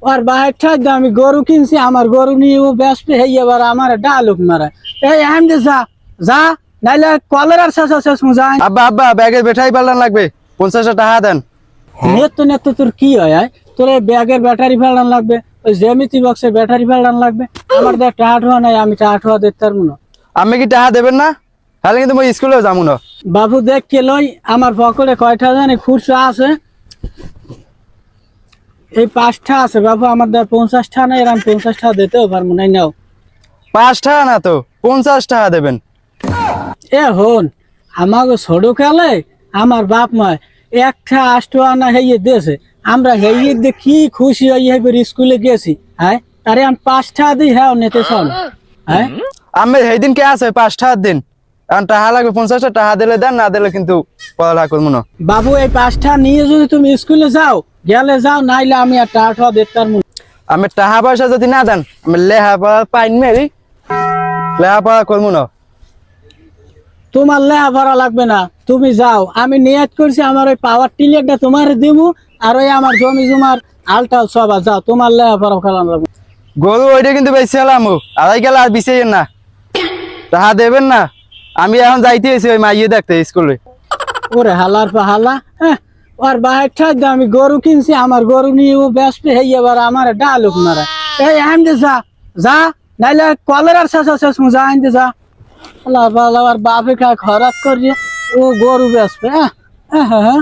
ওর বাহির ঠাক আমি গরু কিনছি, আমার গরু নিয়ে ও ব্যস্ত হয়ে এবার আমার ডালুক মারা। এই আম যে যা যা, নাইলে কলেরার শেষ যা। আব্বা আব্বা ব্যাগের বেঠাই পাল্টান লাগবে, 50 টাকা দেন। নেত তোর কি হয় তোর এই ব্যাগের ব্যাটারি ফেলান লাগবে, ওই জ্যামিতি বক্সের ব্যাটারি ফেলান লাগবে। আমার দেখ টাকা নাই, আমি টাকা দিতে পারবো না। আমি কি টাকা দেবেন না? তাহলে কিন্তু মই স্কুলেও যাবো না। বাবু দেখ কে লই, আমার পকেটে কয়টা জানি খুচরা আছে, এই 5টা আছে বাবু। আমার দেখ 50টা নাই, আমি 50টা দিতেও পারবো না। নাও 5 টাকা না তো 50 টাকা দেবেন। এ হন, আমাকে ছোট কালে আমার বাপ মা একটা 8 আনা হেয়ে দিয়েছে, আমরা হেয়ে দিয়ে কি খুশি হয়ে স্কুলে গেছি। হ্যাঁ তারে আমি 5টা দিই, হ্যাঁ নিতে চাও না? হ্যাঁ আমি সেই দিন কে আছে 5 টাকার দিন, এখন টাকা লাগবে 50 টাকা দিলে দেন, না দিলে কিন্তু পড়ালেখা করবো না। বাবু এই 5টা নিয়ে যদি তুমি স্কুলে যাও, গেলে যাও, নাইলে আমি আর টাকা দিতে পারবো না। আমি টাকা পয়সা যদি না দেন, আমি লেখাপড়া পাইন মেরি লেখাপড়া করবো না। তোমার লেখাপড়া লাগবে না, তুমি যাও। আমি নিয়ত করছি আমার ওই পাওয়ার টিলারটা তোমার দিব, আর ওই আমার জমি জমার আলটাল সব যাও, তোমার লেখাপড়া খেলাম লাগবে। গরু ওইটা কিন্তু বেশি হলাম, আড়াই গেলে আর বিছাইয়েন না, টাকা দেবেন না। আমি এখন যাইতে এসে ওই মাইয়ে দেখতে স্কুলে। ওরে হালার পা হালা, হ্যাঁ ওর বাহির ঠাক আমি গরু কিনছি, আমার গরু নিয়ে ও ব্যস্ত হয়ে এবার আমার ডালুক মারা। এই আম যে যা যা, নাইলে কলেরার শেষ যা আইন যা। আল্লাহ আর বাপে খা খরাক করিয়ে ও গরু ব্যস্ত। হ্যাঁ হ্যাঁ হ্যাঁ।